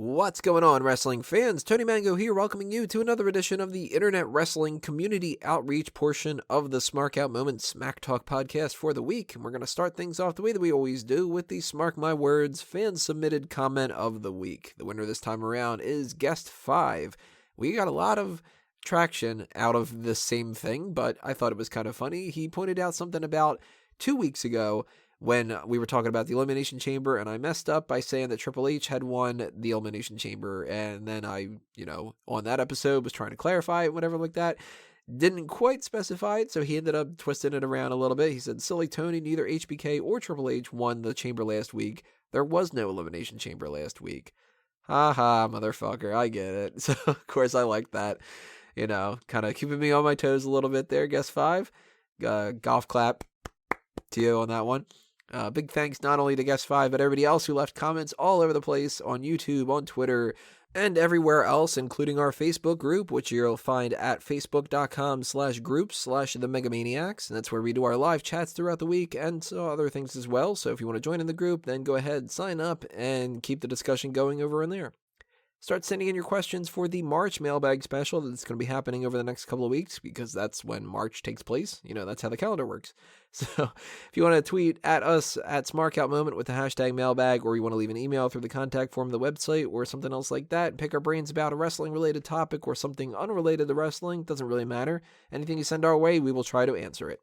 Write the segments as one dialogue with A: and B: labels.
A: What's going on, wrestling fans? Tony Mango here, welcoming you to another edition of the Internet Wrestling Community Outreach portion of the Smark Out Moment Smack Talk podcast for the week. And we're going to start things off the way that we always do with the Smark My Words fan-submitted comment of the week. The winner this time around is Guest 5. We got a lot of traction out of the same thing, but I thought it was kind of funny. He pointed out something about 2 weeks ago when we were talking about the Elimination Chamber, and I messed up by saying that Triple H had won the Elimination Chamber, and then I, on that episode was trying to clarify it, whatever like that. Didn't quite specify it, so he ended up twisting it around a little bit. He said, "Silly Tony, neither HBK or Triple H won the chamber last week. There was no Elimination Chamber last week." Ha ha, motherfucker, I get it. So, of course, I like that. Kind of keeping me on my toes a little bit there, Guest 5. Golf clap to you on that one. Big thanks not only to Guest 5, but everybody else who left comments all over the place on YouTube, on Twitter, and everywhere else, including our Facebook group, which you'll find at facebook.com/groups/themegamaniacs. And that's where we do our live chats throughout the week and other things as well. So if you want to join in the group, then go ahead, sign up, and keep the discussion going over in there. Start sending in your questions for the March mailbag special that's going to be happening over the next couple of weeks, because that's when March takes place. That's how the calendar works. So if you want to tweet at us at SmarkOutMoment with the hashtag mailbag, or you want to leave an email through the contact form of the website or something else like that, pick our brains about a wrestling-related topic or something unrelated to wrestling, doesn't really matter. Anything you send our way, we will try to answer it.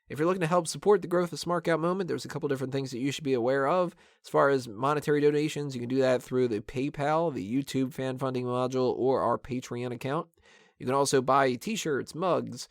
A: If you're looking to help support the growth of Smark Out Moment, there's a couple different things that you should be aware of. As far as monetary donations, you can do that through the PayPal, the YouTube fan funding module, or our Patreon account. You can also buy t-shirts, mugs,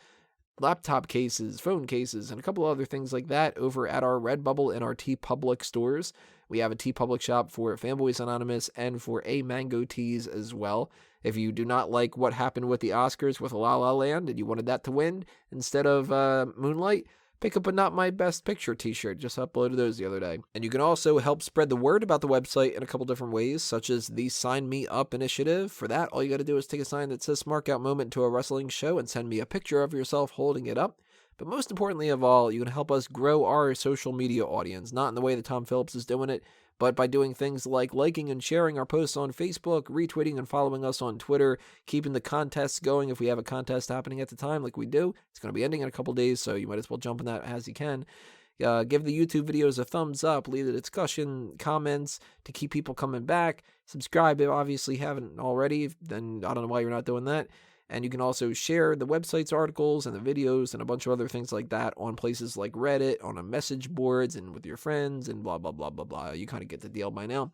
A: laptop cases, phone cases, and a couple other things like that over at our Redbubble and our TeePublic stores. We have a TeePublic shop for Fanboys Anonymous and for A Mango Tees as well. If you do not like what happened with the Oscars with La La Land and you wanted that to win instead of Moonlight, pick up a Not My Best Picture t-shirt. Just uploaded those the other day. And you can also help spread the word about the website in a couple different ways, such as the Sign Me Up initiative. For that, all you got to do is take a sign that says Smark Out Moment to a wrestling show and send me a picture of yourself holding it up. But most importantly of all, you can help us grow our social media audience, not in the way that Tom Phillips is doing it, but by doing things like liking and sharing our posts on Facebook, retweeting and following us on Twitter, keeping the contests going if we have a contest happening at the time like we do. It's going to be ending in a couple days, so you might as well jump on that as you can. Give the YouTube videos a thumbs up, leave the discussion, comments to keep people coming back. Subscribe if obviously you haven't already, then I don't know why you're not doing that. And you can also share the website's articles and the videos and a bunch of other things like that on places like Reddit, on a message boards, and with your friends, and blah, blah, blah, blah, blah. You kind of get the deal by now.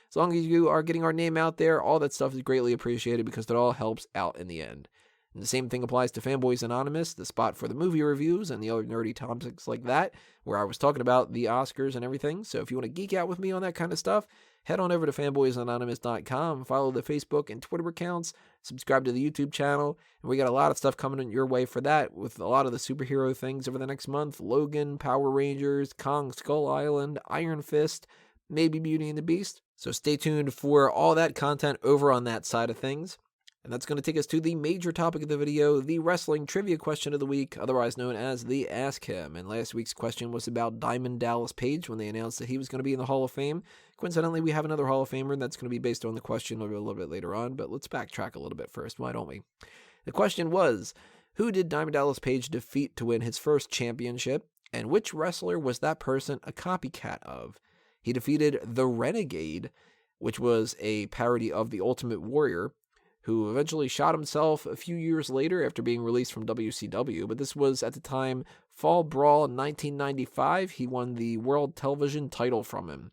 A: As long as you are getting our name out there, all that stuff is greatly appreciated because it all helps out in the end. And the same thing applies to Fanboys Anonymous, the spot for the movie reviews and the other nerdy topics like that, where I was talking about the Oscars and everything. So if you want to geek out with me on that kind of stuff, head on over to fanboysanonymous.com, follow the Facebook and Twitter accounts, subscribe to the YouTube channel, and we got a lot of stuff coming your way for that, with a lot of the superhero things over the next month: Logan, Power Rangers, Kong Skull Island, Iron Fist, maybe Beauty and the Beast. So stay tuned for all that content over on that side of things. And that's going to take us to the major topic of the video, the wrestling trivia question of the week, otherwise known as the Ask Him. And last week's question was about Diamond Dallas Page when they announced that he was going to be in the Hall of Fame. Coincidentally, we have another Hall of Famer that's going to be based on the question a little bit later on, but let's backtrack a little bit first, why don't we? The question was, who did Diamond Dallas Page defeat to win his first championship, and which wrestler was that person a copycat of? He defeated The Renegade, which was a parody of The Ultimate Warrior, who eventually shot himself a few years later after being released from WCW, but this was at the time Fall Brawl in 1995. He won the World Television title from him.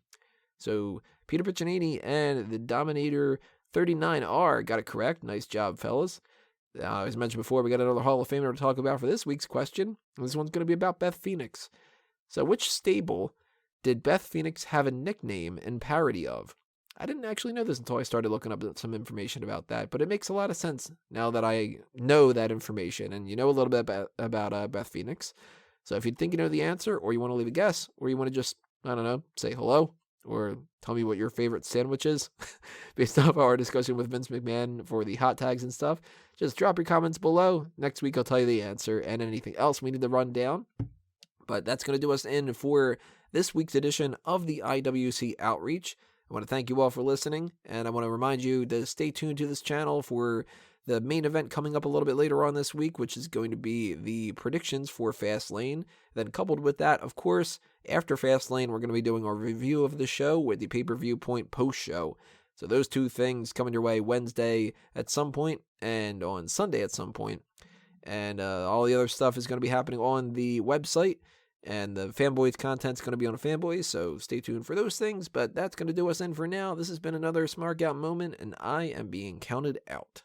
A: So Peter Piccinini and the Dominator 39R got it correct. Nice job, fellas. As mentioned before, we got another Hall of Famer to talk about for this week's question. This one's going to be about Beth Phoenix. So which stable did Beth Phoenix have a nickname and parody of? I didn't actually know this until I started looking up some information about that, but it makes a lot of sense now that I know that information, and you know a little bit about Beth Phoenix. So if you think you know the answer, or you want to leave a guess, or you want to just I don't know, say hello or tell me what your favorite sandwich is based off our discussion with Vince McMahon for the hot tags and stuff. Just drop your comments below. Next week I'll tell you the answer and anything else we need to run down. But that's going to do us in for this week's edition of the IWC Outreach. I want to thank you all for listening, and I want to remind you to stay tuned to this channel for the main event coming up a little bit later on this week, which is going to be the predictions for Fastlane. Then coupled with that, of course, after Fastlane, we're going to be doing our review of the show with the pay-per-view point post-show. So those two things coming your way Wednesday at some point and on Sunday at some point. And all the other stuff is going to be happening on the website. And the Fanboys content's going to be on Fanboys, so stay tuned for those things. But that's going to do us in for now. This has been another Smark Out moment, and I am being counted out.